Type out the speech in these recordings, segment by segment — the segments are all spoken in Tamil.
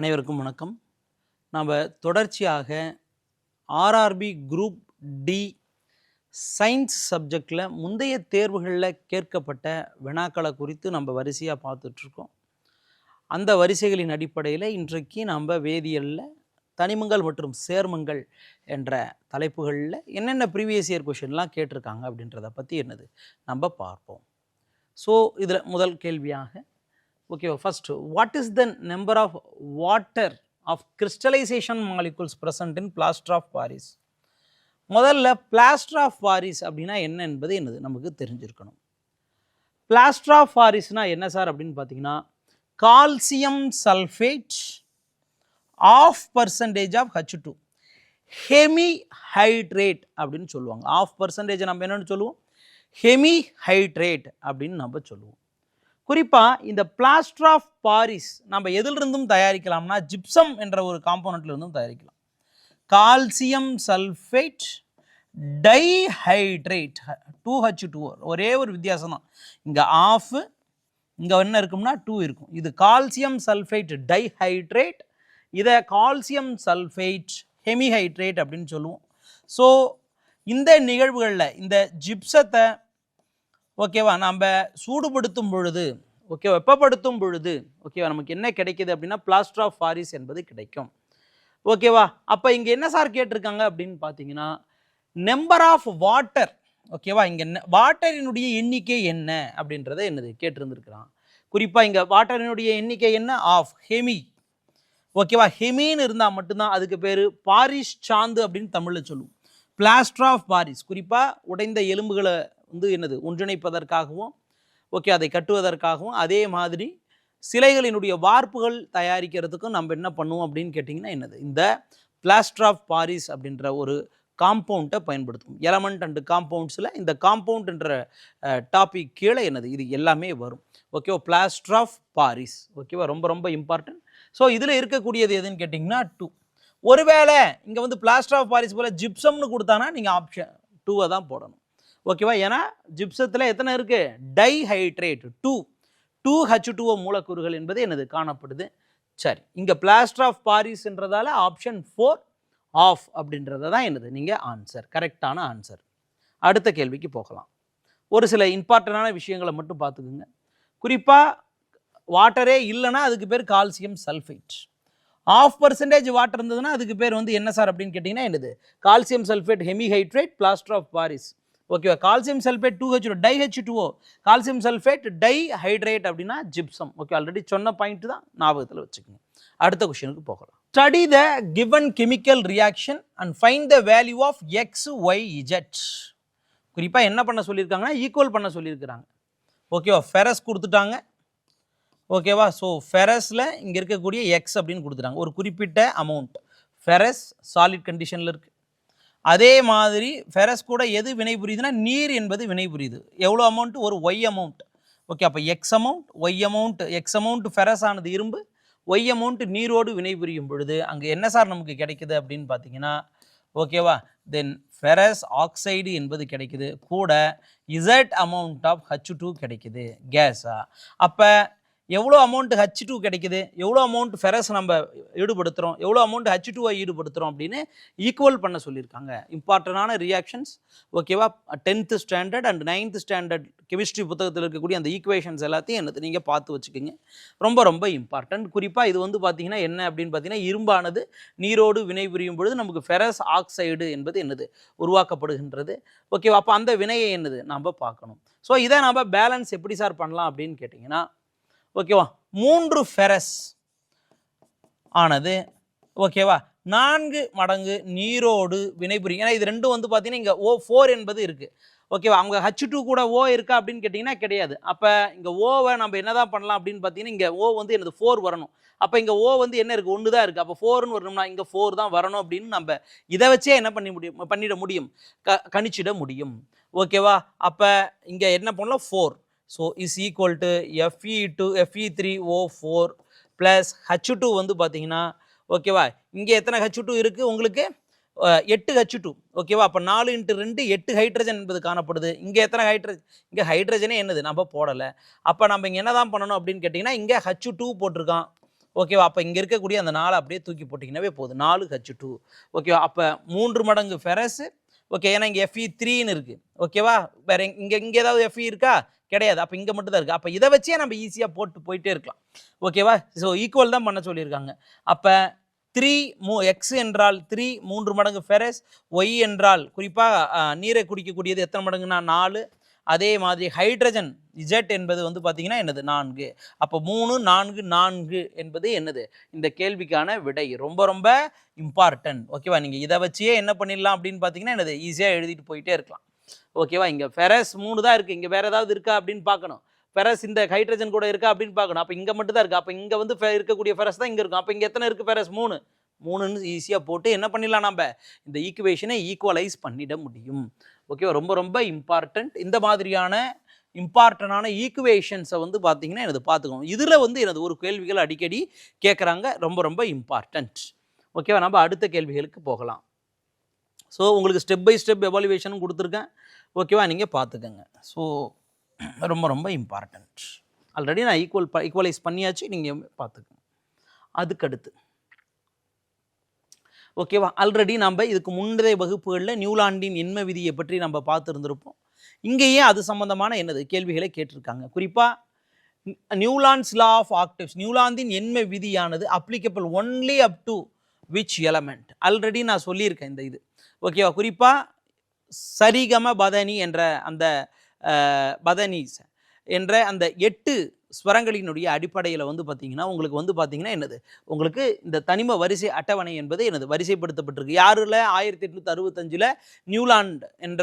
அனைவருக்கும் வணக்கம். நாம் தொடர்ச்சியாக ஆர்ஆர்பி குரூப் டி சயின்ஸ் சப்ஜெக்டில் முந்தைய தேர்வுகளில் கேட்கப்பட்ட வினாக்களை குறித்து நம்ம வரிசையாக பார்த்துட்ருக்கோம். அந்த வரிசைகளின் அடிப்படையில் இன்றைக்கு நம்ம வேதியியலில் தனிமங்கள் மற்றும் சேர்மங்கள் என்ற தலைப்புகளில் என்னென்ன ப்ரீவியஸ் இயர் கொஷின்லாம் கேட்டிருக்காங்க அப்படின்றத பற்றி என்னது நம்ம பார்ப்போம். ஸோ இதில் முதல் கேள்வியாக okay, first, what is the number of water of crystallization molecules present in plaster of Paris? முதல்ல plaster of Paris அப்படின்னா என்ன என்பது என்னது நமக்கு தெரிஞ்சிருக்கணும். plaster of Parisனா என்ன சார் அப்படின்னு பார்த்தீங்கன்னா calcium sulphate of percentage of H2 hemi hydrate அப்படின்னு சொல்லுவாங்க. ஆஃப் பர்சன்டேஜ் நம்ம என்னென்னு சொல்லுவோம், ஹெமி ஹைட்ரேட் அப்படின்னு நம்ம சொல்லுவோம். குறிப்பாக இந்த பிளாஸ்டர் ஆஃப் பாரிஸ் நம்ம எதிலிருந்தும் தயாரிக்கலாம்னா ஜிப்சம் என்ற ஒரு காம்போனண்ட்லேருந்தும் தயாரிக்கலாம். கால்சியம் சல்ஃபேட் டைஹைட்ரேட் 2H2O, ஒரே ஒரு வித்தியாசம் தான், இங்கே ஆஃப் இங்கே என்ன இருக்கும்னா 2 இருக்கும். இது கால்சியம் சல்ஃபேட் டைஹைட்ரேட், இதை கால்சியம் சல்ஃபேட் ஹெமிஹைட்ரேட் அப்படின்னு சொல்லுவோம். ஸோ இந்த நிகழ்வுகளில் இந்த ஜிப்சத்தை ஓகேவா நம்ம சூடுபடுத்தும் பொழுது ஓகேவா வெப்பப்படுத்தும் பொழுது ஓகேவா நமக்கு என்ன கிடைக்கிது அப்படின்னா பிளாஸ்டர் ஆஃப் பாரிஸ் என்பது கிடைக்கும். ஓகேவா அப்போ இங்கே என்ன சார் கேட்டிருக்காங்க அப்படின்னு பார்த்தீங்கன்னா நம்பர் ஆஃப் வாட்டர். ஓகேவா இங்கே வாட்டரினுடைய எண்ணிக்கை என்ன அப்படின்றத என்னது கேட்டிருந்துருக்கிறான். குறிப்பாக இங்கே வாட்டரினுடைய எண்ணிக்கை என்ன, ஆஃப் ஹெமி. ஓகேவா ஹெமின்னு இருந்தால் மட்டும்தான் அதுக்கு பேர் பாரிஸ் சாந்து அப்படின்னு தமிழில் சொல்லுவோம். பிளாஸ்டர் ஆஃப் பாரிஸ் குறிப்பாக உடைந்த எலும்புகளை வந்து என்னது ஒன்றிணைப்பதற்காகவும் ஓகே அதை கட்டுவதற்காகவும் அதே மாதிரி சிலைகளினுடைய வார்ப்புகள் தயாரிக்கிறதுக்கும் நம்ம என்ன பண்ணுவோம் அப்படின்னு கேட்டிங்கன்னா என்னது இந்த பிளாஸ்டர் ஆஃப் பாரிஸ் அப்படின்ற ஒரு காம்பவுண்டை பயன்படுத்தும். எலமெண்ட் அண்டு காம்பவுண்ட்ஸில் இந்த காம்பவுண்ட்ன்ற டாபிக் கீழே என்னது இது எல்லாமே வரும். ஓகேவா பிளாஸ்டர் ஆஃப் பாரிஸ் ஓகேவா ரொம்ப ரொம்ப இம்பார்ட்டன்ட். ஸோ இதில் இருக்கக்கூடியது எதுன்னு கேட்டிங்கன்னா 2. ஒருவேளை இங்கே வந்து பிளாஸ்டர் ஆஃப் பாரிஸ் போல் ஜிப்சம்னு கொடுத்தானா நீங்கள் ஆப்ஷன் 2 தான் போடணும். ஓகேவா ஏன்னா ஜிப்சத்தில் எத்தனை இருக்குது, டைஹைட்ரேட் 2H2O மூலக்கூறுகள் என்பது என்னது காணப்படுது. சரி இங்கே பிளாஸ்டர் ஆஃப் பாரிஸ்ன்றதால ஆப்ஷன் 4 ஆஃப் அப்படின்றத தான் என்னது நீங்கள் ஆன்சர், கரெக்டான ஆன்சர். அடுத்த கேள்விக்கு போகலாம். ஒரு சில இம்பார்ட்டண்டான விஷயங்களை மட்டும் பார்த்துக்குங்க. குறிப்பாக வாட்டரே இல்லைன்னா அதுக்கு பேர் calcium sulphate. Of percentage water இருந்ததுன்னா அதுக்கு பேர் வந்து என்ன சார் அப்படின்னு கேட்டிங்கன்னா என்னது calcium sulphate hemihydrate plaster of Paris. ஓகேவா கால்சியம் சல்ஃபேட் 2H2 டைஹெச்2O கால்சியம் சல்ஃபேட் டைஹைட்ரேட் அப்படின்னா ஜிப்சம். ஓகே ஆல்ரெடி சொன்ன பாயிண்ட் தான் ஞாபகத்தில் வச்சுக்கோங்க. அடுத்த கொஸ்டினுக்கு போகலாம். Study the given chemical reaction and find the value of XYZ. குறிப்பாக என்ன பண்ண சொல்லியிருக்காங்கன்னா ஈக்குவல் பண்ண சொல்லியிருக்கிறாங்க. ஓகேவா ஃபெரஸ் கொடுத்துட்டாங்க. ஓகேவா ஸோ ஃபெரஸில் இங்கே இருக்கக்கூடிய எக்ஸ் அப்படின்னு கொடுத்துட்டாங்க. ஒரு குறிப்பிட்ட அமௌண்ட் ஃபெரஸ் சாலிட் கண்டிஷனில் இருக்குது. அதே மாதிரி ஃபெரஸ் கூட எது வினை புரியுதுன்னா நீர் என்பது வினை புரியுது. எவ்வளோ அமௌண்ட், ஒரு ஒய் அமௌண்ட். ஓகே அப்போ X amount Y amount. X amount ferrous ஆனது இரும்பு, ஒய் அமௌண்ட் நீரோடு வினை புரியும் பொழுது அங்கே என்ன சார் நமக்கு கிடைக்குது அப்படின்னு பார்த்தீங்கன்னா ஓகேவா தென் ஃபெரஸ் ஆக்சைடு என்பது கிடைக்குது, கூட இசட் அமௌண்ட் ஆஃப் H2 கிடைக்குது கேஸா. அப்போ எவ்வளோ அமௌண்ட் H2 கிடைக்குது, எவ்வளோ அமௌண்ட் ஃபெரஸ் நம்ம ஈடுபடுத்துகிறோம், எவ்வளோ அமௌண்ட் H2 ஈடுபடுத்துகிறோம் அப்படின்னு ஈக்குவல் பண்ண சொல்லியிருக்காங்க. இம்பார்ட்டண்டான ரியாக்ஷன்ஸ் ஓகேவா 10th standard and 9th standard chemistry புத்தகத்தில் இருக்கக்கூடிய அந்த ஈக்குவேஷன்ஸ் எல்லாத்தையும் என்னது நீங்கள் பார்த்து வச்சுக்கோங்க, ரொம்ப ரொம்ப இம்பார்ட்டன்ட். குறிப்பாக இது வந்து பார்த்தீங்கன்னா என்ன அப்படின்னு பார்த்தீங்கன்னா இரும்பானது நீரோடு வினை புரியும் பொழுது நமக்கு ஃபெரஸ் ஆக்சைடு என்பது என்னது உருவாக்கப்படுகின்றது. ஓகேவா அப்போ அந்த வினையை என்னது நம்ம பார்க்கணும். ஸோ இதை நம்ம பேலன்ஸ் எப்படி சார் பண்ணலாம் அப்படின்னு கேட்டிங்கன்னா ஓகேவா 3 ஃபெரஸ் ஆனது ஓகேவா 4 மடங்கு நீரோடு வினைபுரியும். ஏன்னா இது ரெண்டும் வந்து பார்த்தீங்கன்னா இங்கே O4 என்பது இருக்குது. ஓகேவா அவங்க H2 கூட O இருக்கா அப்படின்னு கேட்டிங்கன்னா கிடையாது. அப்போ இங்கே ஓவை நம்ம என்ன தான் பண்ணலாம் அப்படின்னு பார்த்தீங்கன்னா இங்கே O வந்து எனது 4 வரணும். அப்போ இங்கே O வந்து என்ன இருக்குது, 1 தான் இருக்குது. அப்போ 4ன்னு வரணும்னா இங்கே 4 தான் வரணும் அப்படின்னு நம்ம இதை வச்சே என்ன பண்ணிட முடியும் கணிச்சிட முடியும். ஓகேவா அப்போ இங்கே என்ன பண்ணலாம் 4. So is equal to Fe3O4 plus H2 வந்து பார்த்தீங்கன்னா ஓகேவா இங்கே எத்தனை H2 இருக்குது உங்களுக்கு 8 H2. ஓகேவா அப்போ 4 × 2 8 ஹைட்ரஜன் என்பது காணப்படுது. இங்கே எத்தனை ஹைட்ரஜன், இங்கே ஹைட்ரஜனே என்னது நம்ம போடலை. அப்போ நம்ம இங்கே என்ன தான் பண்ணணும் அப்படின்னு கேட்டிங்கன்னா இங்கே H2 போட்டிருக்கான். ஓகேவா? அப்போ இங்கே இருக்கக்கூடிய அந்த 4 அப்படியே தூக்கி போட்டிங்கன்னாவே போதும், 4H2. ஓகேவா? அப்போ 3 மடங்கு ஃபெரஸ். ஓகே, ஏன்னா இங்கே Fe3ன்னு இருக்குது. ஓகேவா? வேற இங்கே ஏதாவது Fe இருக்கா? கிடையாது. அப்போ இங்கே மட்டும் தான் இருக்குது. அப்போ இதை வச்சே நம்ம ஈஸியாக போட்டு போயிட்டே இருக்கலாம். ஓகேவா? ஸோ ஈக்குவல் தான் பண்ண சொல்லியிருக்காங்க. அப்போ 3 எக்ஸ் என்றால் 3 3 மடங்கு ஃபெரஸ், ஒய் என்றால் குறிப்பாக நீரை குடிக்கக்கூடியது எத்தனை மடங்குன்னா 4. அதே மாதிரி ஹைட்ரஜன் Z என்பது வந்து பார்த்தீங்கன்னா என்னது 4. அப்போ 3 4 4 என்பது என்னது இந்த கேள்விக்கான விடை. ரொம்ப ரொம்ப இம்பார்ட்டன்ட். ஓகேவா? நீங்கள் இதை வச்சே என்ன பண்ணிடலாம் அப்படின்னு பார்த்தீங்கன்னா என்னது ஈஸியாக எழுதிட்டு போயிட்டே இருக்கலாம். ஓகேவா? இங்கே ஃபெரஸ் 3 தான் இருக்குது. இங்கே வேறு ஏதாவது இருக்கா அப்படின்னு பார்க்கணும். ஃபெரஸ் இந்த ஹைட்ரஜன் கூட இருக்கா அப்படின்னு பார்க்கணும். அப்போ இங்கே மட்டும் தான் இருக்குது. அப்போ இங்கே வந்து இருக்கக்கூடிய ஃபெரஸ் தான் இங்கே இருக்கும். அப்போ இங்கே எத்தனை இருக்குது ஃபெரஸ்? 3ன்னு ஈஸியாக போட்டு என்ன பண்ணிடலாம், நம்ம இந்த ஈக்குவேஷனை ஈக்குவலைஸ் பண்ணிட முடியும். ஓகேவா? ரொம்ப ரொம்ப இம்பார்ட்டண்ட். இந்த மாதிரியான இம்பார்ட்டண்டான ஈக்குவேஷன்ஸை வந்து பார்த்தீங்கன்னா எனது பார்த்துக்கணும். இதில் வந்து எனது ஒரு கேள்விகள் அடிக்கடி கேட்குறாங்க, ரொம்ப ரொம்ப இம்பார்ட்டண்ட். ஓகேவா? நம்ம அடுத்த கேள்விகளுக்கு போகலாம். ஸோ உங்களுக்கு ஸ்டெப் பை ஸ்டெப் எவாலுவேஷனும் கொடுத்துருக்கேன். ஓகேவா? நீங்கள் பார்த்துக்கங்க. ஸோ ரொம்ப ரொம்ப இம்பார்ட்டண்ட். ஆல்ரெடி நான் ஈக்குவலைஸ் பண்ணியாச்சு, நீங்கள் பார்த்துக்கங்க. அதுக்கடுத்து ஓகேவா? ஆல்ரெடி நம்ம இதுக்கு முந்தைய வகுப்புகளில் நியூலாண்டின் எண்ம விதியை பற்றி நம்ம பார்த்துருந்துருப்போம். இங்கேயே அது சம்பந்தமான என்னது கேள்விகளை கேட்டிருக்காங்க. குறிப்பாக நியூலாண்ட்ஸ் லா ஆஃப் ஆக்டிவ்ஸ், நியூலாந்தின் எண்ம விதியானது applicable only up to which element. Already நான் சொல்லியிருக்கேன் இந்த இது. ஓகேவா? குறிப்பாக சரிகம பதனி என்ற அந்த பதனீஸ் என்ற அந்த 8 ஸ்வரங்களினுடைய அடிப்படையில் வந்து பார்த்திங்கன்னா உங்களுக்கு வந்து பார்த்திங்கன்னா என்னது உங்களுக்கு இந்த தனிம வரிசை அட்டவணை என்பது என்னது வரிசைப்படுத்தப்பட்டிருக்கு. யாரில்? 1865 நியூலாண்ட் என்ற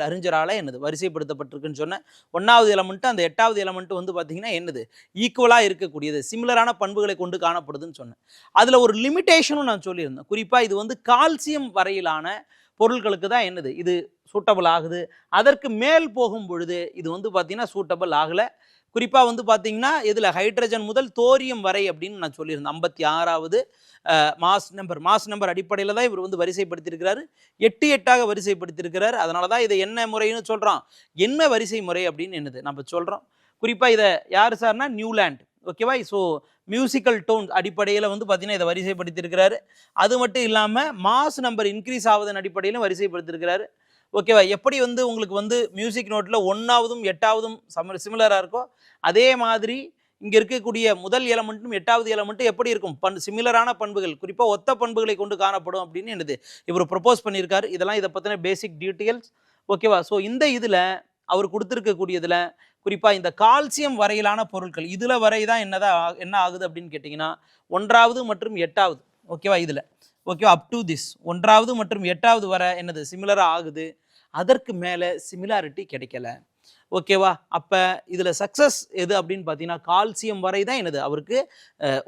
அறிஞரால் என்னது வரிசைப்படுத்தப்பட்டிருக்குன்னு சொன்னேன். 1வது எலமெண்ட்டு அந்த 8வது எலமெண்ட்டு வந்து பார்த்திங்கன்னா என்னது ஈக்குவலாக இருக்கக்கூடியது, சிமிலரான பண்புகளை கொண்டு காணப்படுதுன்னு சொன்னேன். அதில் ஒரு லிமிட்டேஷனும் நான் சொல்லியிருந்தேன். குறிப்பாக இது வந்து கால்சியம் வரையிலான பொருட்களுக்கு தான் என்னது இது சூட்டபிள் ஆகுது. அதற்கு மேல் போகும் பொழுது இது வந்து பார்த்திங்கன்னா சூட்டபிள் ஆகலை. குறிப்பாக வந்து பார்த்தீங்கன்னா இதில் ஹைட்ரஜன் முதல் தோரியம் வரை அப்படின்னு நான் சொல்லியிருந்தேன். 56வது மாஸ் நம்பர் அடிப்படையில் தான் இவர் வந்து வரிசைப்படுத்தியிருக்கிறாரு. 8 வரிசைப்படுத்தியிருக்கிறார். அதனால தான் இதை என்ன முறைன்னு சொல்கிறோம், என்ன வரிசை முறை அப்படின்னு என்னது நம்ம சொல்கிறோம். குறிப்பாக இதை யார் சார்னா நியூலாண்ட். ஓகேவா? ஸோ மியூசிக்கல் டோன் அடிப்படையில் வந்து பார்த்தீங்கன்னா இதை வரிசைப்படுத்தியிருக்கிறாரு. அது மட்டும் இல்லாமல் மாஸ் நம்பர் இன்க்ரீஸ் ஆவதன் அடிப்படையிலும் வரிசைப்படுத்தியிருக்கிறாரு. ஓகேவா? எப்படி வந்து உங்களுக்கு வந்து மியூசிக் நோட்டில் 1வதும் 8வதும் சிமிலராக இருக்கோ அதே மாதிரி இங்கே இருக்கக்கூடிய முதல் எலமெண்ட்டும் 8வது எலமெண்ட்டும் எப்படி இருக்கும் சிமிலரான பண்புகள், குறிப்பாக ஒத்த பண்புகளை கொண்டு காணப்படும் அப்படின்னு என்னது இவர் ப்ரொப்போஸ் பண்ணியிருக்காரு. இதெல்லாம் இதை பற்றின பேசிக் டீட்டெயில்ஸ். ஓகேவா? ஸோ இந்த இதில் அவர் கொடுத்துருக்கக்கூடியதில் குறிப்பாக இந்த கால்சியம் வரையிலான பொருட்கள் இதில் வரை தான் என்ன ஆகுது அப்படின்னு கேட்டிங்கன்னா 1வது மற்றும் 8வது. ஓகேவா? இதில் ஓகேவா அப் டு திஸ் 1வது மற்றும் 8வது வரை என்னது சிமிலராக ஆகுது. அதற்கு மேலே சிமிலாரிட்டி கிடைக்கல. ஓகேவா? அப்போ இதில் சக்ஸஸ் எது அப்படின்னு பார்த்தீங்கன்னா கால்சியம் வரை தான் என்னது அவருக்கு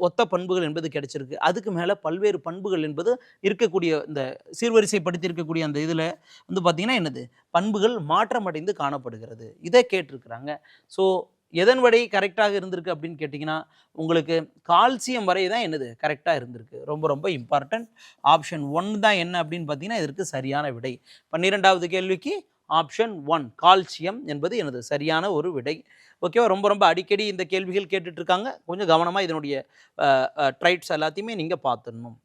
ஒத்த பண்புகள் என்பது கிடைச்சிருக்கு. அதுக்கு மேலே பல்வேறு பண்புகள் என்பது இருக்கக்கூடிய இந்த சீர்வரிசைப்படுத்தி இருக்கக்கூடிய அந்த இதில் வந்து பார்த்திங்கன்னா என்னது பண்புகள் மாற்றமடைந்து காணப்படுகிறது. இதை கேட்டிருக்கிறாங்க. ஸோ எதன் வரை கரெக்டாக இருந்திருக்கு அப்படின்னு கேட்டிங்கன்னா உங்களுக்கு கால்சியம் வரை தான் என்னது கரெக்டாக இருந்திருக்கு. ரொம்ப ரொம்ப இம்பார்ட்டன்ட். ஆப்ஷன் 1 தான் என்ன அப்படின்னு பார்த்தீங்கன்னா இதற்கு சரியான விடை. 12வது கேள்விக்கு ஆப்ஷன் 1 கால்சியம் என்பது எனது சரியான ஒரு விடை. ஓகேவா? ரொம்ப ரொம்ப அடிக்கடி இந்த கேள்விகள் கேட்டுட்ருக்காங்க. கொஞ்சம் கவனமாக இதனுடைய ட்ரைட்ஸ் எல்லாத்தையுமே நீங்கள் பார்த்துடணும்.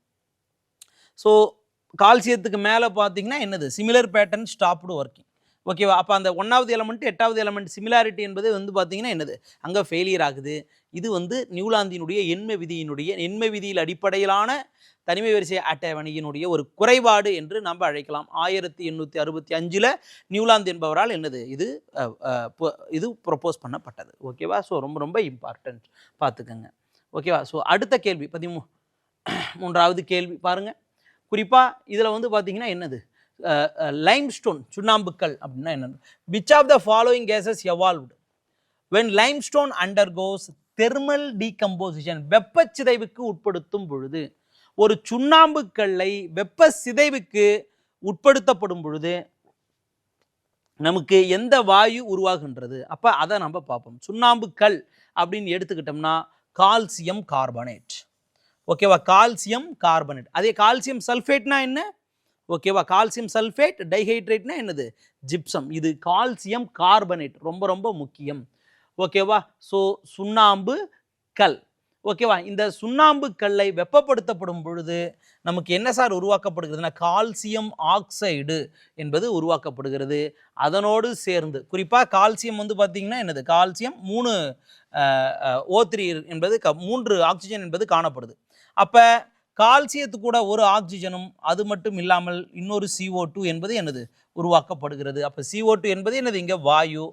ஸோ கால்சியத்துக்கு மேலே பார்த்தீங்கன்னா என்னது சிமிலர் பேட்டர்ன் ஸ்டாப்டு ஒர்க்கிங். ஓகேவா? அப்போ அந்த 1வது எலமெண்ட் 8வது எலமெண்ட் சிமிலாரிட்டி என்பது வந்து பார்த்தீங்கன்னா என்னது அங்கே ஃபெயிலியர் ஆகுது. இது வந்து நியூலாந்தினுடைய எண்ம விதியில் அடிப்படையிலான தனிமை வரிசை அட்டவணையினுடைய ஒரு குறைபாடு என்று நாம் அழைக்கலாம். 1865 நியூலாந்து என்பவரால் என்னது இது ப்ரொப்போஸ் பண்ணப்பட்டது. ஓகேவா? ஸோ ரொம்ப ரொம்ப இம்பார்ட்டன்ட் பார்த்துக்கங்க. ஓகேவா? ஸோ அடுத்த கேள்வி 13வது கேள்வி பாருங்கள். குறிப்பாக இதில் வந்து பார்த்தீங்கன்னா என்னது லைம்ஸ்டோன் சுண்ணாம்புக்கல் அப்படின்னா என்னது which of the following gases evolved when limestone undergoes thermal decomposition, வெப்ப சிதைவுக்கு உட்படுத்தும் பொழுது ஒரு சுண்ணாம்பு கல்லை வெப்ப சிதைவுக்கு உட்படுத்தப்படும் பொழுது நமக்கு எந்த வாயு உருவாகின்றது? அப்போ அதை நம்ம பார்ப்போம். சுண்ணாம்பு கல் அப்படின்னு எடுத்துக்கிட்டோம்னா கால்சியம் கார்பனேட். ஓகேவா? Calcium carbonate. அதே கால்சியம் சல்ஃபேட்னா என்ன? ஓகேவா? கால்சியம் சல்ஃபேட் டைஹைட்ரேட்னா என்னது ஜிப்சம். இது கால்சியம் கார்பனேட் ரொம்ப ரொம்ப முக்கியம். ஓகேவா? ஸோ சுண்ணாம்பு கல். ஓகேவா? இந்த சுண்ணாம்பு கல்லை வெப்பப்படுத்தப்படும் பொழுது நமக்கு என்ன சார் உருவாக்கப்படுகிறதுனா கால்சியம் ஆக்சைடு என்பது உருவாக்கப்படுகிறது. அதனோடு சேர்ந்து குறிப்பாக கால்சியம் வந்து பார்த்திங்கன்னா என்னது, கால்சியம் 3 O3 என்பது 3 ஆக்சிஜன் என்பது காணப்படுது. அப்போ கால்சியத்து கூட ஒரு ஆக்சிஜனும் அது மட்டும் இல்லாமல் இன்னொரு CO2 என்பது என்னது உருவாக்கப்படுகிறது. அப்போ CO2 என்பது என்னது, இங்கே வாயு.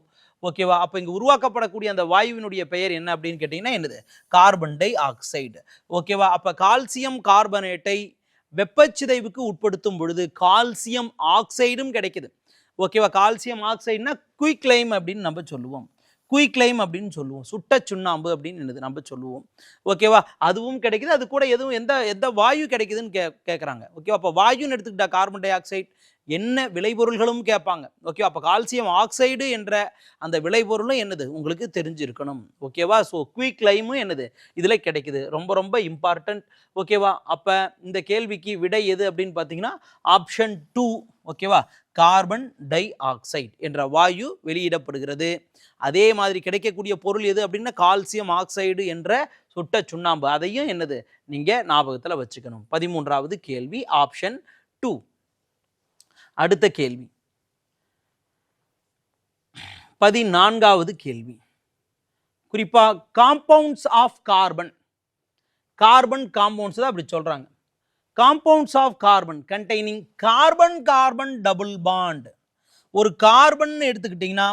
ஓகேவா? அப்போ இங்கே உருவாக்கப்படக்கூடிய அந்த வாயுவினுடைய பெயர் என்ன அப்படின்னு கேட்டிங்கன்னா என்னது, கார்பன் டை ஆக்சைடு. ஓகேவா? அப்போ கால்சியம் கார்பனேட்டை வெப்பச்சிதைவுக்கு உட்படுத்தும் பொழுது கால்சியம் ஆக்சைடும் கிடைக்குது. ஓகேவா? கால்சியம் ஆக்சைடுனா குயிக்லைம் அப்படின்னு நம்ம சொல்லுவோம். குயிக்லைம் அப்படின்னு சொல்லுவோம். சுட்ட சுண்ணாம்பு அப்படின்னு என்னது நம்ம சொல்லுவோம். ஓகேவா? அதுவும் கிடைக்குது. அது கூட எதுவும் எந்த வாயு கிடைக்குதுன்னு கேட்குறாங்க. ஓகேவா? அப்போ வாயுன்னு எடுத்துக்கிட்டா கார்பன் டை ஆக்சைடு என்ன விளைபொருள்களும் கேட்பாங்க. ஓகேவா? அப்போ கால்சியம் ஆக்சைடு என்ற அந்த விளைபொருளும் என்னது உங்களுக்கு தெரிஞ்சிருக்கணும். ஓகேவா? ஸோ குயிக்லைமும் என்னது இதில் கிடைக்குது. ரொம்ப ரொம்ப இம்பார்ட்டன்ட். ஓகேவா? அப்போ இந்த கேள்விக்கு விடை எது அப்படின்னு பார்த்தீங்கன்னா ஆப்ஷன் 2. ஓகேவா? கார்பன் டை ஆக்சைடு என்ற வாயு வெளியிடப்படுகிறது. அதே மாதிரி கிடைக்கக்கூடிய பொருள் எது அப்படின்னா கால்சியம் ஆக்சைடு என்ற சுட்ட சுண்ணாம்பு. அதையும் என்னது நீங்கள் ஞாபகத்தில் வச்சுக்கணும். 13வது கேள்வி ஆப்ஷன் 2. அடுத்த கேள்வி 14வது கேள்வி. குறிப்பாக காம்பவுண்ட்ஸ் ஆஃப் கார்பன் காம்பவுண்ட்ஸ் தான் அப்படி சொல்கிறாங்க. Compounds of carbon containing carbon double bond. ஒரு கார்பன் எடுத்துக்கிட்டிங்கன்னா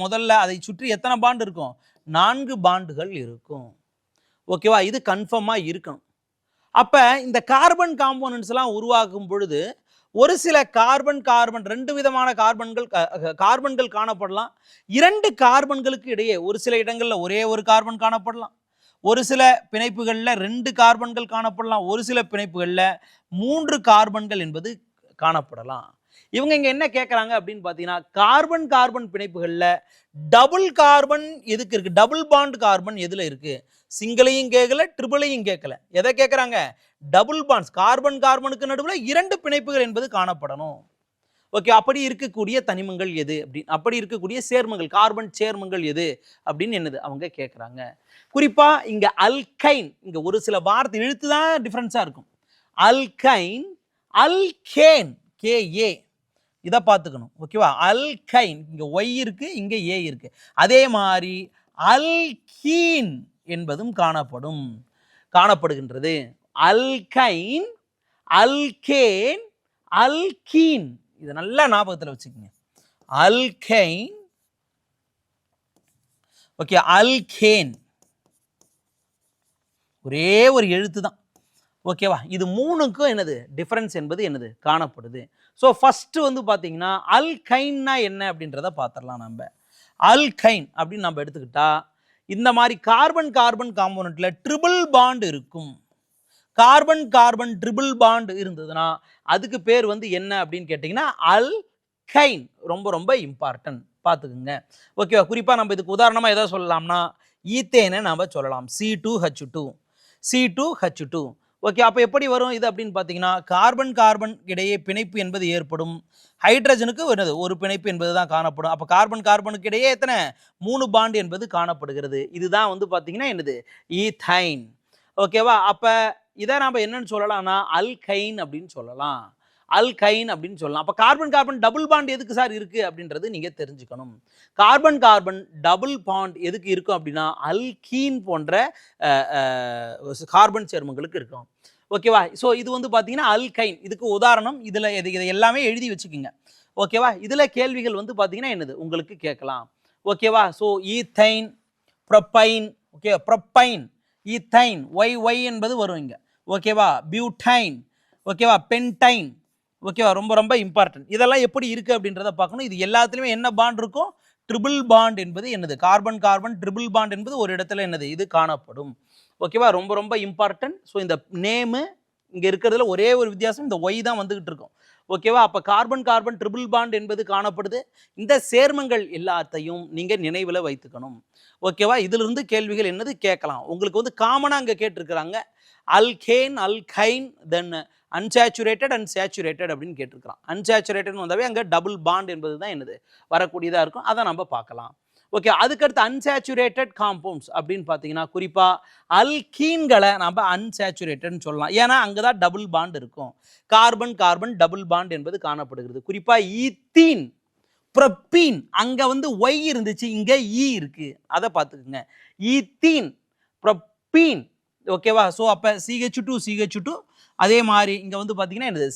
முதல்ல அதை சுற்றி எத்தனை பாண்டு இருக்கும், 4 பாண்டுகள் இருக்கும். ஓகேவா? இது கன்ஃபார்மாக இருக்கணும். அப்போ இந்த கார்பன் காம்போனன்ட்ஸ் எல்லாம் உருவாக்கும் பொழுது ஒரு சில கார்பன் 2 விதமான கார்பன்கள் காணப்படலாம். 2 கார்பன்களுக்கு இடையே ஒரு சில இடங்களில் ஒரே ஒரு கார்பன் காணப்படலாம். ஒரு சில பிணைப்புகளில் 2 கார்பன்கள் காணப்படலாம். ஒரு சில பிணைப்புகளில் 3 கார்பன்கள் என்பது காணப்படலாம். இவங்க இங்கே என்ன கேட்குறாங்க அப்படின்னு பார்த்தீங்கன்னா கார்பன் பிணைப்புகளில் டபுள் கார்பன் எதுக்கு இருக்குது, டபுள் பாண்ட் கார்பன் எதில் இருக்குது, சிங்கிளையும் கேட்கல ட்ரிபிளையும் கேட்கல. எதை கேட்குறாங்க, டபுள் பாண்ட்ஸ். கார்பனுக்கு நடுவில் 2 பிணைப்புகள் என்பது காணப்படணும். ஓகே, அப்படி இருக்கக்கூடிய தனிமங்கள் எது அப்படின்னு, அப்படி இருக்கக்கூடிய சேர்மங்கள் கார்பன் சேர்மங்கள் எது அப்படின்னு என்னது அவங்க கேட்குறாங்க. குறிப்பாக இங்கே அல்கைன், இங்கே ஒரு சில வார்த்தை எழுத்து தான் டிஃப்ரென்ஸாக இருக்கும். அல்கைன், அல்கேன், KA இதை பார்த்துக்கணும். ஓகேவா? அல்கைன் இங்கே ஒய் இருக்குது, இங்கே ஏ இருக்குது. அதே மாதிரி அல்கீன் என்பதும் காணப்படுகின்றது. அல்கைன், அல்கேன், அல்கீன், இதை நல்லா ஞாபகத்தில் வச்சுக்கோங்க. அல்கைன், ஓகே, அல்கேன் ஒரே ஒரு எழுத்து தான். ஓகேவா? இது 3க்கும் என்னது டிஃபரன்ஸ் என்பது என்னது காணப்படுது. ஸோ ஃபஸ்ட்டு வந்து பார்த்தீங்கன்னா அல்கைன்னா என்ன அப்படின்றத பார்த்துடலாம். நம்ம அல்கைன் அப்படின்னு நம்ம எடுத்துக்கிட்டா இந்த மாதிரி கார்பன் காம்போனண்ட்டில் ட்ரிபிள் பாண்ட் இருக்கும். கார்பன் ட்ரிபிள் பாண்ட் இருந்ததுன்னா அதுக்கு பேர் வந்து என்ன அப்படின்னு கேட்டிங்கன்னா அல்கைன். ரொம்ப ரொம்ப இம்பார்ட்டன்ட், பார்த்துக்குங்க. ஓகேவா? குறிப்பாக நம்ம இதுக்கு உதாரணமாக எதை சொல்லலாம்னா ஈத்தேனை நம்ம சொல்லலாம். C2H2. ஓகே, அப்போ எப்படி வரும் இது அப்படின்னு பார்த்தீங்கன்னா கார்பன் இடையே பிணைப்பு என்பது ஏற்படும். ஹைட்ரஜனுக்கு ஒரு பிணைப்பு என்பது தான் காணப்படும். அப்போ கார்பனுக்கு இடையே எத்தனை 3 பாண்ட் என்பது காணப்படுகிறது. இதுதான் வந்து பார்த்தீங்கன்னா என்னது ஈத்தைன். ஓகேவா? அப்போ இதை நாம் என்னன்னு சொல்லலாம்னா அல்கைன் அப்படின்னு சொல்லலாம். அப்போ கார்பன் டபுள் பாண்ட் எதுக்கு சார் இருக்குது அப்படின்றது நீங்கள் தெரிஞ்சுக்கணும். கார்பன் டபுள் பாண்ட் எதுக்கு இருக்கும் அப்படின்னா அல்கீன் போன்ற கார்பன் சேர்மங்களுக்கு இருக்கும். ஓகேவா? ஸோ இது வந்து பார்த்தீங்கன்னா அல்கைன். இதுக்கு உதாரணம் இதை எல்லாமே எழுதி வச்சுக்கோங்க. ஓகேவா? இதில் கேள்விகள் வந்து பார்த்தீங்கன்னா என்னது உங்களுக்கு கேட்கலாம். ஓகேவா? So ethyne, propyne, okay, propyne, ethyne, Y என்பது வரும் இங்கே. ஓகேவா? பியூட்டைன், ஓகேவா, பென்டைன். ஓகேவா? ரொம்ப ரொம்ப இம்பார்ட்டன்ட். இதெல்லாம் எப்படி இருக்குது அப்படின்றத பார்க்கணும். இது எல்லாத்துலேயுமே என்ன பாண்ட் இருக்கும், ட்ரிபிள் பாண்ட் என்பது என்னது, கார்பன் ட்ரிபிள் பாண்ட் என்பது ஒரு இடத்துல என்னது இது காணப்படும். ஓகேவா? ரொம்ப ரொம்ப இம்பார்ட்டன்ட். ஸோ இந்த நேமு இங்கே இருக்கிறதுல ஒரே ஒரு வித்தியாசம், இந்த ஒய் தான் வந்துகிட்டு இருக்கும். ஓகேவா? அப்போ கார்பன் ட்ரிபிள் பாண்ட் என்பது காணப்படுது. இந்த சேர்மங்கள் எல்லாத்தையும் நீங்கள் நினைவில் வைத்துக்கணும். ஓகேவா? இதிலிருந்து கேள்விகள் என்னது கேட்கலாம். உங்களுக்கு வந்து காமனாக அங்கே கேட்டிருக்கிறாங்க alkane, alkyne, then unsaturated and saturated அப்படின்னு கேட்டிருக்கிறான். அன்சேச்சுரேட்டட்னு வந்தாவே அங்கே டபுள் பாண்ட் என்பது தான் என்னது வரக்கூடியதாக இருக்கும். அதை நம்ம பார்க்கலாம். ஓகே, அதுக்கடுத்து அன்சேச்சுரேட்டட் காம்பவுண்ட்ஸ் அப்படின்னு பார்த்தீங்கன்னா குறிப்பாக அல்கீன்களை நம்ம அன்சேச்சுரேட்டட்னு சொல்லலாம். ஏன்னா அங்கே தான் டபுள் பாண்ட் இருக்கும். கார்பன் கார்பன் டபுள் பாண்ட் என்பது காணப்படுகிறது. குறிப்பாக ஈத்தீன், ப்ரொப்பீன், அங்கே வந்து ஒய் இருந்துச்சு, இங்கே ஈ இருக்கு, அதை பார்த்துக்குங்க. Ethene, propene. ஓகேவா? ஸோ அப்போ CH2 அதே மாதிரி இங்கே வந்து பார்த்தீங்கன்னா என்னது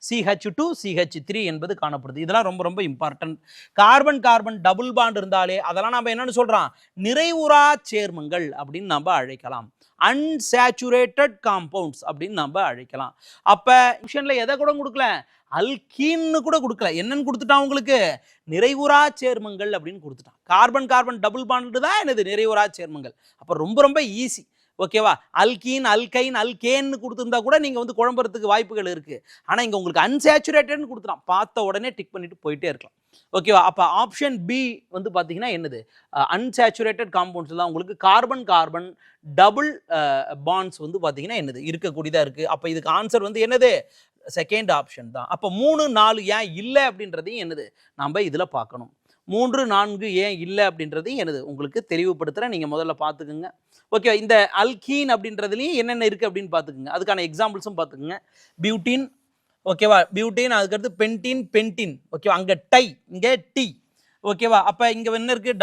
CH2 CH3 என்பது காணப்படுது. இதெல்லாம் ரொம்ப ரொம்ப important. Carbon carbon double bond இருந்தாலே அதெல்லாம் நம்ம என்னன்னு சொல்றோம், நிறைவுறா சேர்மங்கள் அப்படின்னு நம்ம அழைக்கலாம். அன்சேச்சுரேட்டட் காம்பவுண்ட்ஸ் அப்படின்னு நம்ம அழைக்கலாம். அப்ப ஆப்ஷன்ல எதை கூட கொடுக்கல, அல்கீன்னு கூட கொடுக்கல. என்னன்னு கொடுத்துட்டான் உங்களுக்கு, நிறைவுறா சேர்மங்கள் அப்படின்னு கொடுத்துட்டான். கார்பன் கார்பன் டபுள் பாண்ட் தான் என்னது, நிறைவுறா சேர்மங்கள். அப்ப ரொம்ப ரொம்ப ஈஸி. ஓகேவா? அல்கீன் அல்கைன் அல்கேன்னு கொடுத்துருந்தா கூட நீங்கள் வந்து குழம்புறதுக்கு வாய்ப்புகள் இருக்குது. ஆனால் இங்கே உங்களுக்கு அன்சேச்சுரேட்டட்னு கொடுத்துட்டான், பார்த்த உடனே டிக் பண்ணிட்டு போயிட்டே இருக்கலாம். ஓகேவா? அப்போ ஆப்ஷன் பி வந்து பார்த்தீங்கன்னா என்னது, அன்சேச்சுரேட்டட் காம்பவுண்ட்ஸ் தான் உங்களுக்கு கார்பன் கார்பன் டபுள் பாண்ட்ஸ் வந்து பார்த்தீங்கன்னா என்னது இருக்கக்கூடியதாக இருக்குது. அப்போ இதுக்கு ஆன்சர் வந்து என்னது, செகண்ட் ஆப்ஷன் தான். அப்போ 3, 4 ஏன் இல்லை அப்படின்றதையும் என்னது நம்ம இதில் பார்க்கணும். 3, 4 ஏன் இல்லை அப்படின்றதையும் என்னது உங்களுக்கு தெளிவுபடுத்துகிறேன், நீங்கள் முதல்ல பார்த்துக்குங்க. ஓகே, இந்த அல்கீன் அப்படின்றதுலையும் என்னென்ன இருக்குது அப்படின்னு பார்த்துக்குங்க. அதுக்கான எக்ஸாம்பிள்ஸும் பார்த்துக்குங்க. பியூட்டின், ஓகேவா? பியூட்டின், அதுக்கடுத்து பென்டின், ஓகேவா? அங்கே டை, இங்கே டி, ஓகேவா? அப்போ இங்கே என்ன இருக்குது,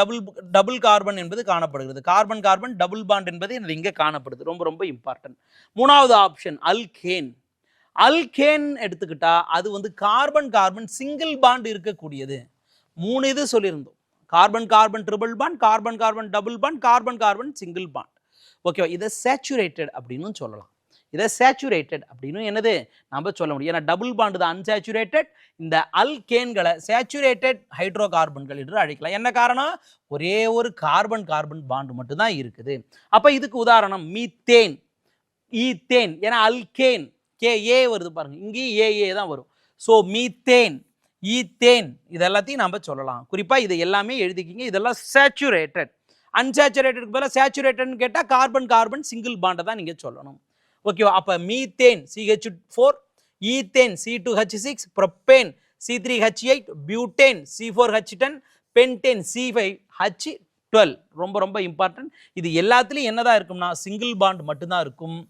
டபுள் கார்பன் என்பது காணப்படுகிறது. கார்பன் கார்பன் டபுள் பாண்ட் என்பது என்னது இங்கே காணப்படுது. ரொம்ப ரொம்ப இம்பார்ட்டன்ட். 3வது ஆப்ஷன் அல்கேன். அல்கேன் எடுத்துக்கிட்டா அது வந்து கார்பன் கார்பன் சிங்கிள் பாண்ட் இருக்கக்கூடியது. 3 இது சொல்லியிருந்தோம். Carbon carbon triple bond, carbon carbon double bond, carbon carbon single bond. ஓகேவா? இதை சேச்சுரேட்டட் அப்படின்னு சொல்லலாம். இதை சேச்சுரேட்டட் அப்படின்னு என்னது நம்ம சொல்ல முடியும். ஏன்னா டபுள் பாண்ட் தான் அன்சேச்சுரேட்டட். இந்த அல்கேன்களை சேச்சுரேட்டட் ஹைட்ரோ கார்பன்கள் என்று அழைக்கலாம். என்ன காரணம், ஒரே ஒரு கார்பன் கார்பன் பாண்ட் மட்டும்தான் இருக்குது. அப்போ இதுக்கு உதாரணம் மீத்தேன், ஈத்தேன். ஏன்னா அல்கேன் KA வருது பாருங்க, இங்கேயும் AA தான் வரும். ஸோ மீத்தேன், ஈத்தேன், இது எல்லாத்தையும் நம்ம சொல்லலாம். குறிப்பாக இது எல்லாமே எழுதிக்கிங்க. இதெல்லாம் சேச்சுரேட்டட். அன்சேச்சுரேட்டடுக்கு பதிலாக சேச்சுரேட்டட்னு கேட்டால் கார்பன் கார்பன் சிங்கிள் பாண்டை தான் நீங்கள் சொல்லணும். ஓகேவா? அப்போ methane CH4, ethane C2H6, propane C3H8, butane C4H10, pentane C5H12. ரொம்ப ரொம்ப இம்பார்ட்டன்ட். இது எல்லாத்துலேயும் என்னதான் இருக்கும்னா சிங்கிள் பாண்ட் மட்டும்தான் இருக்கும்.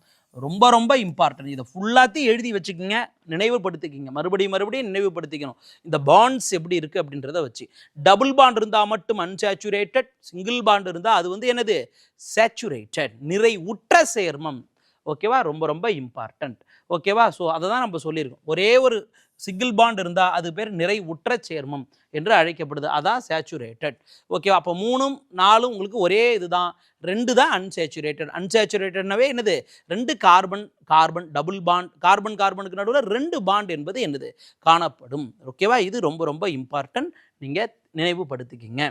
ரொம்ப ரொம்ப இம்பார்ட்டன்ட். இதை ஃபுல்லாத்தையும் எழுதி வச்சுக்கோங்க, நினைவுபடுத்திக்கிங்க, மறுபடியும் நினைவுபடுத்திக்கணும். இந்த பாண்ட்ஸ் எப்படி இருக்குது அப்படின்றத வச்சு. டபுள் பாண்ட் இருந்தால் மட்டும் அன்சேச்சுரேட்டட், சிங்கிள் பாண்ட் இருந்தால் அது வந்து என்னது, சேச்சுரேட்டட், நிறைவுற்ற சேர்மம். ஓகேவா? ரொம்ப ரொம்ப இம்பார்ட்டன்ட். ஓகேவா? ஸோ அதை தான் நம்ம சொல்லியிருக்கோம். ஒரே ஒரு சிங்கிள் பாண்ட் இருந்தால் அது பேர் நிறைவுற்ற சேர்மம் என்று அழைக்கப்படுது. அதான் சேச்சுரேட்டட். ஓகேவா? அப்போ 3, 4 உங்களுக்கு ஒரே இதுதான். 2 தான் அன்சேச்சுரேட்டட். அன்சேச்சுரேட்டட்னாவே என்னது, 2 carbon carbon double bond, carbon கார்பனுக்கு நடுவில் 2 பாண்ட் என்பது என்னது காணப்படும். ஓகேவா? இது ரொம்ப ரொம்ப இம்பார்ட்டன்ட், நீங்கள் நினைவுபடுத்திக்கிங்க.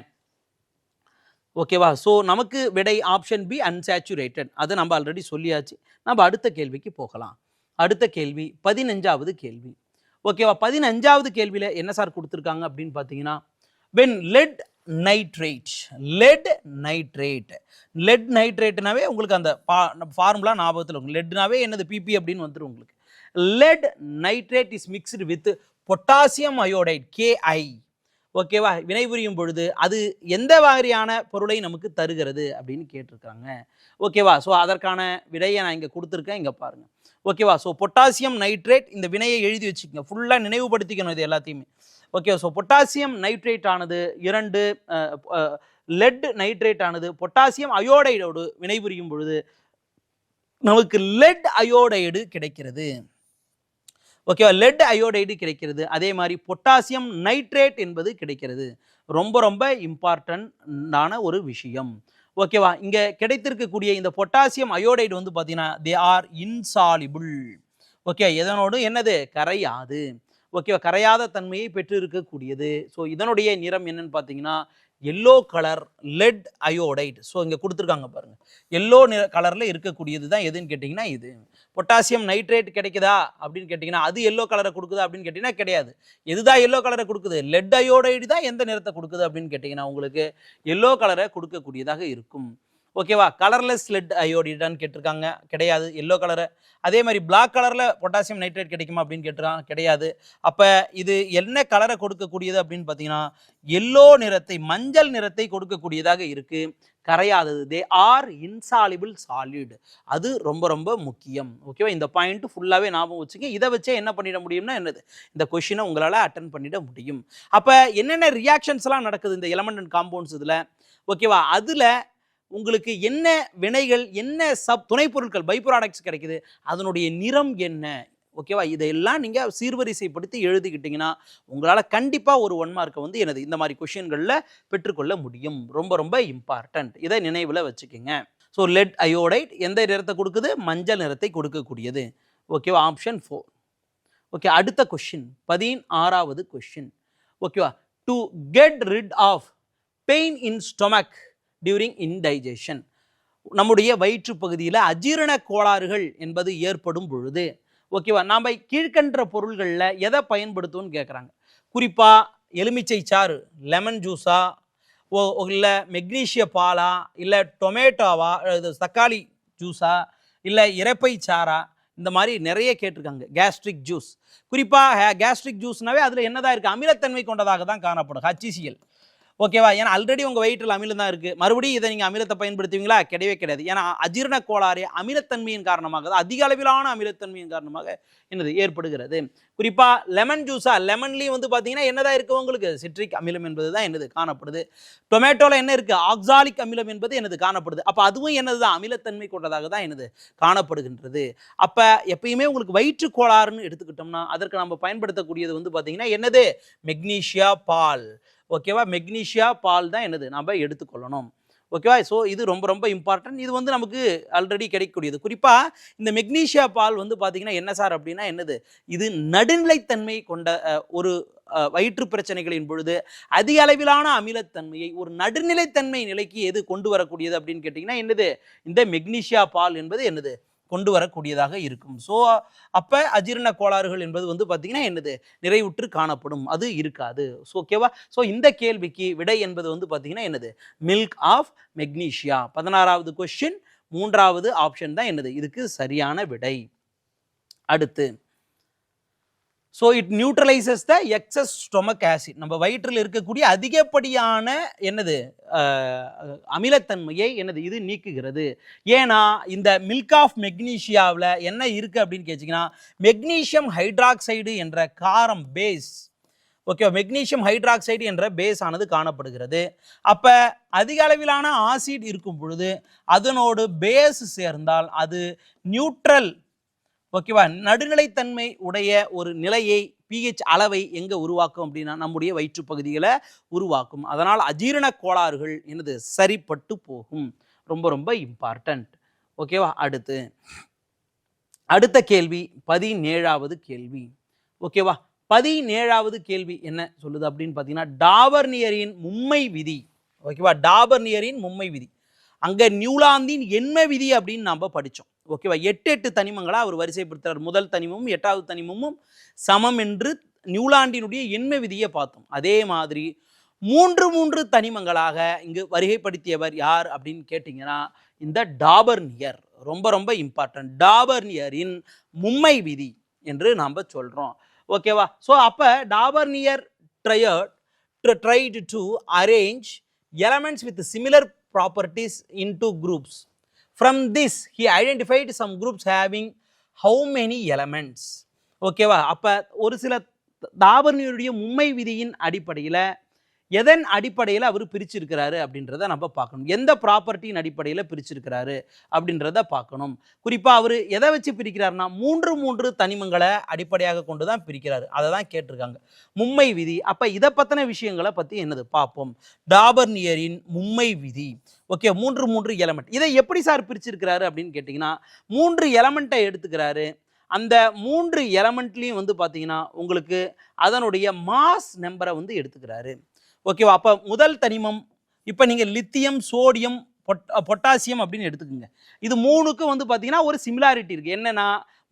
ஓகேவா? ஸோ நமக்கு விடை ஆப்ஷன் பி அன்சேச்சுரேட்டட். அதை நம்ம ஆல்ரெடி சொல்லியாச்சு. நம்ம அடுத்த கேள்விக்கு போகலாம். அடுத்த கேள்வி 15வது கேள்வி. ஓகேவா? 15வது கேள்வியில் என்ன சார் கொடுத்துருக்காங்க அப்படின்னு பார்த்தீங்கன்னா, when lead nitrate, lead nitrateனாவே உங்களுக்கு அந்த ஃபார்முலா ஞாபகத்தில் இருக்கும். லெட்னாவே என்னது, PP அப்படின்னு வந்துடும் உங்களுக்கு. lead nitrate is mixed with potassium iodide KI. ஓகேவா? வினைபுரியும் பொழுது அது எந்த மாதிரியான பொருளை நமக்கு தருகிறது அப்படின்னு கேட்டிருக்காங்க. ஓகேவா? ஸோ அதற்கான விடையை நான் இங்கே கொடுத்துருக்கேன், இங்கே பாருங்கள். ஓகேவா? ஸோ பொட்டாசியம் நைட்ரேட், இந்த வினையை எழுதி வச்சுக்கோங்க, ஃபுல்லாக நினைவுபடுத்திக்கணும் இது எல்லாத்தையுமே. ஓகே, ஸோ பொட்டாசியம் நைட்ரேட் ஆனது 2 லெட் நைட்ரேட் ஆனது பொட்டாசியம் அயோடைடோடு வினைபுரியும் பொழுது நமக்கு லெட் அயோடைடு கிடைக்கிறது. ஓகேவா? லெட் அயோடைடு கிடைக்கிறது. அதே மாதிரி பொட்டாசியம் நைட்ரேட் என்பது கிடைக்கிறது. ரொம்ப ரொம்ப இம்பார்ட்டன்டான ஒரு விஷயம். ஓகேவா? இங்கே கிடைத்திருக்கக்கூடிய இந்த பொட்டாசியம் அயோடைடு வந்து பார்த்தீங்கன்னா தே ஆர் இன்சாலிபிள். ஓகே, எதனோடு என்னது, கரையாது. ஓகேவா? கரையாத தன்மையை பெற்று இருக்கக்கூடியது. ஸோ இதனுடைய நிறம் என்னன்னு பார்த்தீங்கன்னா yellow colour let iodide. So இங்கே கொடுத்துருக்காங்க பாருங்கள், எல்லோ கலரில் இருக்கக்கூடியது தான் எதுன்னு கேட்டிங்கன்னா இது. பொட்டாசியம் நைட்ரேட் கிடைக்குதா அப்படின்னு கேட்டிங்கன்னா அது எல்லோ கலரை கொடுக்குதா அப்படின்னு கேட்டிங்கன்னா கிடையாது. எதுதான் எல்லோ கலரை கொடுக்குது, லெட் அயோடைடு தான் எந்த நிறத்தை கொடுக்குது அப்படின்னு கேட்டிங்கன்னா உங்களுக்கு எல்லோ கலரை கொடுக்கக்கூடியதாக இருக்கும். ஓகேவா? கலர்லெஸ் லெட் அயோடைடான்னு கேட்டிருக்காங்க, கிடையாது. Yellow colour. அதே மாதிரி பிளாக் கலரில் பொட்டாசியம் நைட்ரேட் கிடைக்குமா அப்படின்னு கேட்டிருக்காங்க, கிடையாது. அப்போ இது என்ன கலரை கொடுக்கக்கூடியது அப்படின்னு பார்த்தீங்கன்னா எல்லோ நிறத்தை, மஞ்சள் நிறத்தை கொடுக்கக்கூடியதாக இருக்கு, கரையாதது. They are insoluble solid. அது ரொம்ப ரொம்ப முக்கியம். ஓகேவா? இந்த பாயிண்ட் ஃபுல்லாகவே ஞாபகம் வச்சுங்க. இதை வச்சே என்ன பண்ணிட முடியும்னா என்னது, இந்த கொஷினை உங்களால் அட்டன் பண்ணிட முடியும். அப்போ என்னென்ன ரியாக்ஷன்ஸ்லாம் நடக்குது இந்த எலமெண்ட் அண்ட் காம்பவுண்ட்ஸ் இதில், ஓகேவா? அதில் உங்களுக்கு என்ன வினைகள், என்ன துணைப்பொருட்கள், பை ப்ராடக்ட்ஸ் கிடைக்குது, அதனுடைய நிறம் என்ன, ஓகேவா? இதையெல்லாம் நீங்கள் சீர்வரிசைப்படுத்தி எழுதிக்கிட்டீங்கன்னா உங்களால் கண்டிப்பாக ஒரு 1 மார்க்கை வந்து எனது இந்த மாதிரி கொஷின்களில் பெற்றுக்கொள்ள முடியும். ரொம்ப ரொம்ப இம்பார்ட்டன்ட். இதை நினைவில் வச்சுக்கோங்க. ஸோ லெட் அயோடைட் எந்த நிறத்தை கொடுக்குது, மஞ்சள் நிறத்தை கொடுக்கக்கூடியது. ஓகேவா? ஆப்ஷன் 4. ஓகே, அடுத்த கொஷின் 16வது கொஷின். ஓகேவா? To get rid of pain in stomach during indigestion. நம்முடைய வயிற்று பகுதியில் அஜீரண கோளாறுகள் என்பது ஏற்படும் பொழுது, ஓகேவா, நாம் கீழ்கண்ட பொருள்களில் எதை பயன்படுத்துவோம்னு கேட்குறாங்க. குறிப்பாக எலுமிச்சை சாறு, லெமன் ஜூஸா, இல்லை மெக்னீஷிய பாலா, இல்லை டொமேட்டோவா, தக்காளி ஜூஸா, இல்லை இரைப்பை சாரா, இந்த மாதிரி நிறைய கேட்டிருக்காங்க. கேஸ்ட்ரிக் ஜூஸ், குறிப்பாக கேஸ்ட்ரிக் ஜூஸ்னாவே அதில் என்னதான் இருக்குது, அமிலத்தன்மை கொண்டதாக தான் காணப்படும், HCl. ஓகேவா? ஏன்னா ஆல்ரெடி உங்கள் வயிற்றில் அமிலம் தான் இருக்குது, மறுபடியும் இதை நீங்கள் அமிலத்தை பயன்படுத்துவீங்களா? கிடையவே கிடையாது. ஏன்னா அஜீரண கோளாறு அமிலத்தன்மையின் காரணமாக, அதிக அளவிலான அமிலத்தன்மையின் காரணமாக என்னது ஏற்படுகிறது. குறிப்பாக லெமன் ஜூஸா, லெமன்லேயும் வந்து பார்த்தீங்கன்னா என்னதான் இருக்குது, உங்களுக்கு சிட்ரிக் அமிலம் என்பது தான் என்னது காணப்படுது. டொமேட்டோவில் என்ன இருக்குது, ஆக்சாலிக் அமிலம் என்பது என்னது காணப்படுது. அப்போ அதுவும் என்னது தான் அமிலத்தன்மை கொண்டதாக தான் என்னது காணப்படுகின்றது. அப்போ எப்பயுமே உங்களுக்கு வயிற்று கோளாறுன்னு எடுத்துக்கிட்டோம்னா அதற்கு நம்ம பயன்படுத்தக்கூடியது வந்து பார்த்தீங்கன்னா என்னது, மெக்னீஷியா பால். ஓகேவா? மெக்னீஷியா பால் தான் என்னது நம்ம எடுத்துக்கொள்ளணும். ஓகேவா? ஸோ இது ரொம்ப ரொம்ப இம்பார்ட்டன்ட். இது வந்து நமக்கு ஆல்ரெடி கிடைக்கக்கூடியது. குறிப்பாக இந்த மெக்னீஷியா பால் வந்து பார்த்தீங்கன்னா என்ன சார் அப்படின்னா என்னது, இது நடுநிலைத்தன்மை கொண்ட ஒரு வயிற்று பிரச்சனைகளின் பொழுது அதிக அளவிலான அமிலத்தன்மையை ஒரு நடுநிலைத்தன்மை நிலைக்கு எது கொண்டு வரக்கூடியது அப்படின்னு கேட்டிங்கன்னா என்னது, இந்த மெக்னீஷியா பால் என்பது என்னது கொண்டு வரக்கூடியதாக இருக்கும். ஸோ அப்போ அஜீரண கோளாறுகள் என்பது வந்து பார்த்தீங்கன்னா என்னது நிறைவுற்று காணப்படும், அது இருக்காது. ஸோ ஓகேவா? ஸோ இந்த கேள்விக்கு விடை என்பது வந்து பார்த்தீங்கன்னா என்னது, மில்க் ஆஃப் மெக்னீஷியா. 16வது கொஸ்டின், 3வது ஆப்ஷன் தான் என்னது இதுக்கு சரியான விடை. அடுத்து, so it neutralises the excess stomach acid. நம்ம வயிற்றில் இருக்கக்கூடிய அதிகப்படியான என்னது அமிலத்தன்மையை என்னது இது நீக்குகிறது. ஏன்னா இந்த மில்க் ஆஃப் மெக்னீஷியாவில் என்ன இருக்குது அப்படின்னு கேட்டிங்கன்னா மெக்னீஷியம் ஹைட்ராக்சைடு என்ற காரம், பேஸ். ஓகே, மெக்னீஷியம் ஹைட்ராக்சைடு என்ற பேஸ் ஆனது காணப்படுகிறது. அப்போ அதிக அளவிலான ஆசிட் இருக்கும் பொழுது அதனோடு பேஸ் சேர்ந்தால் அது நியூட்ரல், ஓகேவா, நடுநிலைத்தன்மை உடைய ஒரு நிலையை, pH அளவை எங்கே உருவாக்கும் அப்படின்னா நம்முடைய வயிற்று பகுதிகளை உருவாக்கும். அதனால் அஜீரண கோளாறுகள் என்னது சரிப்பட்டு போகும். ரொம்ப ரொம்ப இம்பார்ட்டன்ட். ஓகேவா? அடுத்த கேள்வி 17வது கேள்வி. ஓகேவா? 17வது கேள்வி என்ன சொல்லுது அப்படின்னு பார்த்தீங்கன்னா டாபர்னியரின் மும்மை விதி. ஓகேவா? டாபர்னியரின் மும்மை விதி. அங்கே நியூலாந்தின் எண்ம விதி அப்படின்னு நம்ம படித்தோம். ஓகேவா? 8 தனிமங்களாக அவர் வரிசைப்படுத்துறார். முதல் தனிமமும் 8வது தனிமமும் சமம் என்று நியூலாண்டினுடைய எண்ம விதியை பார்த்தோம். அதே மாதிரி 3 தனிமங்களாக இங்கு வருகைப்படுத்தியவர் யார் அப்படின்னு கேட்டிங்கன்னா இந்த டாபர்னியர். ரொம்ப ரொம்ப இம்பார்ட்டன்ட். டாபர்னியரின் மும்மை விதி என்று நாம் சொல்கிறோம். ஓகேவா? ஸோ அப்போ டாபர்னியர் tried to arrange elements with similar properties into groups. From this he identified some groups having how many elements? ஓகேவா? அப்போ ஒரு சில டாபர்னியருடைய மும்மை விதியின் அடிப்படையில் எதன் அடிப்படையில் அவர் பிரிச்சிருக்கிறாரு அப்படின்றத நம்ம பார்க்கணும். எந்த ப்ராப்பர்ட்டியின் அடிப்படையில் பிரிச்சிருக்கிறாரு அப்படின்றத பார்க்கணும். குறிப்பாக அவர் எதை வச்சு பிரிக்கிறாருன்னா 3 தனிமங்களை அடிப்படையாக கொண்டு தான் பிரிக்கிறாரு. அதை தான் கேட்டிருக்காங்க, மும்மை விதி. அப்போ இதை பற்றின விஷயங்களை பற்றி என்னது பார்ப்போம். டாபர்னியரின் மும்மை விதி. Okay, 3 element. இதை எப்படி சார் பிரிச்சிருக்கிறாரு அப்படின்னு கேட்டிங்கன்னா 3 எலமெண்ட்டை எடுத்துக்கிறாரு. அந்த 3 எலமெண்ட்லேயும் வந்து பார்த்தீங்கன்னா உங்களுக்கு அதனுடைய மாஸ் நம்பரை வந்து எடுத்துக்கிறாரு. ஓகேவா? அப்போ முதல் தனிமம், இப்போ நீங்கள் லித்தியம், சோடியம், பொட்டாசியம் அப்படின்னு எடுத்துக்கோங்க. இது 3க்கும் வந்து பார்த்தீங்கன்னா ஒரு சிமிலாரிட்டி இருக்குது. என்னென்னா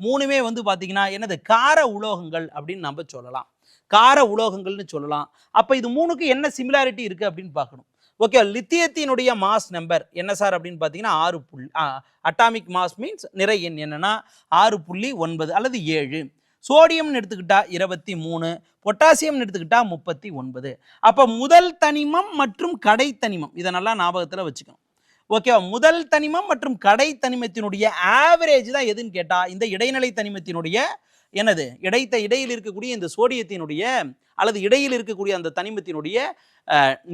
3மே வந்து பார்த்தீங்கன்னா என்னது கார உலோகங்கள் அப்படின்னு நம்ம சொல்லலாம். கார உலோகங்கள்னு சொல்லலாம். அப்போ இது 3க்கு என்ன சிமிலாரிட்டி இருக்குது அப்படின்னு பார்க்கணும். ஓகே, லித்தியத்தினுடைய மாஸ் நம்பர் என்ன சார் அப்படின்னு பார்த்தீங்கன்னா 6 அட்டாமிக் மாஸ் மீன்ஸ் நிறை எண் என்னன்னா 6.9 அல்லது 7. சோடியம்னு எடுத்துக்கிட்டா 23, பொட்டாசியம்னு எடுத்துக்கிட்டா 39. அப்போ முதல் தனிமம் மற்றும் கடை தனிமம் இதை நல்லா ஞாபகத்தில் வச்சுக்கணும். ஓகேவா, முதல் தனிமம் மற்றும் கடை தனிமத்தினுடைய ஆவரேஜ் தான் எதுன்னு கேட்டா இந்த இடைநிலை தனிமத்தினுடைய என்னது இடையில் இருக்கக்கூடிய இந்த சோடியத்தினுடைய அல்லது இடையில் இருக்கக்கூடிய அந்த தனிமத்தினுடைய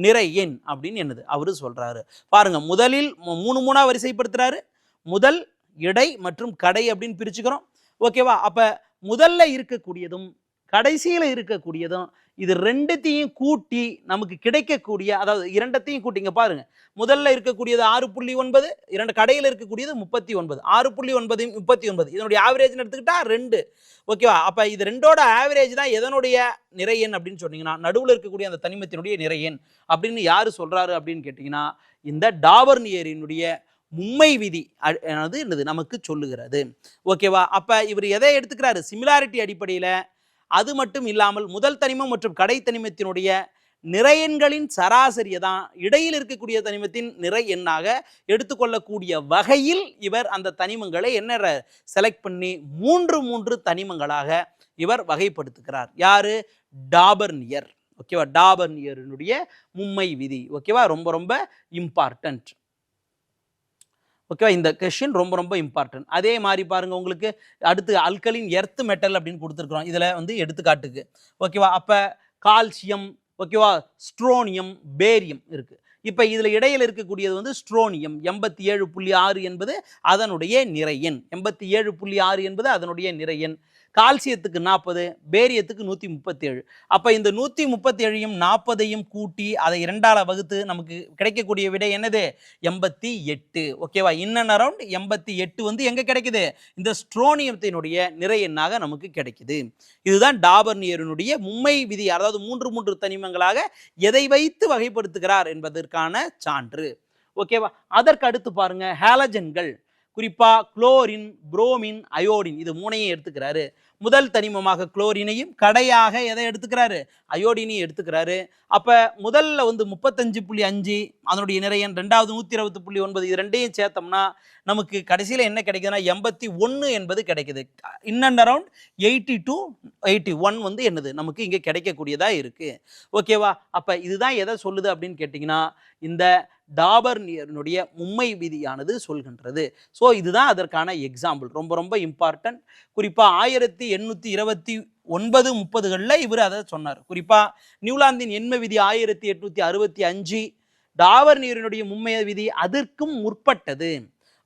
நிறை எண் அப்படின்னு என்னது அவரு சொல்றாரு. பாருங்க, முதலில் 3 வரிசைப்படுத்துறாரு. முதல், இடை மற்றும் கடை அப்படின்னு பிரிச்சுக்கிறோம். ஓகேவா, அப்ப முதல்ல இருக்கக்கூடியதும் கடைசியில இருக்கக்கூடியதும் இது ரெண்டுத்தையும் கூட்டி நமக்கு கிடைக்கக்கூடிய, அதாவது இரண்டத்தையும் கூட்டிங்க பாருங்க, முதல்ல இருக்கக்கூடியது 6.9, இரண்டு கடையில் இருக்கக்கூடியது 39. 6.9 39 இதனுடைய ஆவரேஜ் எடுத்துக்கிட்டா 2. ஓகேவா, அப்ப இது ரெண்டோட ஆவரேஜ் தான் எதனுடைய நிறை எண் அப்படின்னு சொன்னீங்கன்னா நடுவில் இருக்கக்கூடிய அந்த தனிமத்தினுடைய நிறை எண் அப்படின்னு யாரு சொல்றாரு அப்படின்னு கேட்டீங்கன்னா இந்த டாபர்னியரினுடைய மும்மை விதி என்னது நமக்கு சொல்லுகிறது. ஓகேவா, அப்ப இவர் எதை எடுத்துக்கிறாரு, சிமிலாரிட்டி அடிப்படையில். அது மட்டும் இல்லாமல் முதல் தனிமம் மற்றும் கடை தனிமத்தினுடைய நிறையெண்களின் சராசரியை தான் இடையில் இருக்கக்கூடிய தனிமத்தின் நிறை எண்ணாக எடுத்துக்கொள்ளக்கூடிய வகையில் இவர் அந்த தனிமங்களை என்ன செலக்ட் பண்ணி 3 தனிமங்களாக இவர் வகைப்படுத்துகிறார். யாரு, டாபர்னியர். ஓகேவா, டாபர்னியரினுடைய மும்மை விதி. ஓகேவா, ரொம்ப ரொம்ப இம்பார்ட்டன்ட். ஓகேவா, இந்த கொஸ்டின் ரொம்ப ரொம்ப இம்பார்ட்டன்ட். அதே மாதிரி பாருங்க, உங்களுக்கு அடுத்து அல்கலின் எர்த் மெட்டல் அப்படின்னு கொடுத்துருக்குறோம் இதில் வந்து எடுத்துக்காட்டுக்கு. ஓகேவா, அப்போ கால்சியம், ஓகேவா, ஸ்ட்ரோனியம், பேரியம் இருக்கு. இப்போ இதில் இடையில் இருக்கக்கூடியது வந்து ஸ்ட்ரோனியம் 87.6 என்பது அதனுடைய நிறை எண். 87.6 என்பது அதனுடைய நிறை எண். கால்சியத்துக்கு 40, பேரியத்துக்கு 137. அப்போ இந்த 137ஐயும் 40ஐயும் கூட்டி அதை 2ஆல் வகுத்து நமக்கு கிடைக்கக்கூடிய விடை என்னது, 88. ஓகேவா, இன் அண்ட் அரவுண்ட் 88 வந்து எங்கே கிடைக்குது, இந்த ஸ்ட்ரோனியத்தினுடைய நிறை எண்ணாக நமக்கு கிடைக்குது. இதுதான் டாபர்னியரினுடைய மும்மை விதி. அதாவது 3 தனிமங்களாக எதை வைத்து வகைப்படுத்துகிறார் என்பதற்கான சான்று. ஓகேவா, அதற்கு அடுத்து பாருங்க ஹாலஜன்கள், குறிப்பா குளோரின், புரோமின், அயோடின், இது 3ஐயும் எடுத்துக்கிறாரு. முதல் தனிமமாக குளோரினையும் கடையாக எதை எடுத்துக்கிறாரு, அயோடினையும் எடுத்துக்கிறாரு. அப்ப முதல்ல வந்து 35.5 அதனுடைய நிறை எண், ரெண்டாவது 120.9, இது ரெண்டையும் சேர்த்தோம்னா நமக்கு கடைசியில் என்ன கிடைக்குதுன்னா 81 என்பது கிடைக்குது. இன் அண்ட் அரவுண்ட் 80 to 81 வந்து என்னது நமக்கு இங்கே கிடைக்கக்கூடியதா இருக்கு. ஓகேவா, அப்ப இதுதான் எதை சொல்லுது அப்படின்னு கேட்டிங்கன்னா இந்த டாபர்னியரினுடைய மும்மை விதியானது சொல்கின்றது. ஸோ இதுதான் அதற்கான எக்ஸாம்பிள். ரொம்ப ரொம்ப இம்பார்ட்டன்ட். குறிப்பாக 1829 30களில் இவர் அதை சொன்னார். குறிப்பாக நியூலாந்தின் எண்ம விதி 1865, டாபர்னியரினுடைய மும்மை விதி அதற்கும் முற்பட்டது.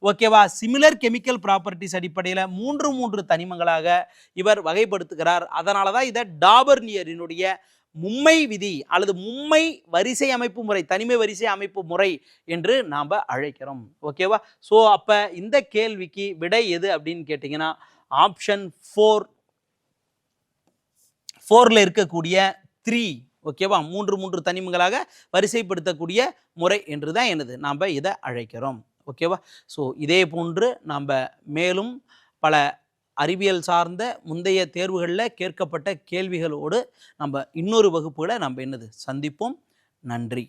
ஓகேவா, சிமிலர் கெமிக்கல் ப்ராப்பர்ட்டிஸ் அடிப்படையில் 3 தனிமங்களாக இவர் வகைப்படுத்துகிறார். அதனால தான் இதை டாபர்னியரினுடைய மும்மை விதி அல்லது மும்மை வரிசை அமைப்பு முறை, தனிமை வரிசை அமைப்பு முறை என்று நாம் அழைக்கிறோம். ஓகேவா, ஸோ அப்போ இந்த கேள்விக்கு விடை எது அப்படின்னு கேட்டிங்கன்னா ஆப்ஷன் 4ல் இருக்கக்கூடிய 3. ஓகேவா, 3 தனிமங்களாக வரிசைப்படுத்தக்கூடிய முறை என்று தான் என்னது நாம் இதை அழைக்கிறோம். ஓகேவா, ஸோ இதே போன்று நாம் மேலும் பல அறிவியல் சார்ந்த முந்தைய தேர்வுகளில் கேட்கப்பட்ட கேள்விகளோடு நம்ம இன்னொரு வகுப்புகளை நம்ம என்னது சந்திப்போம். நன்றி.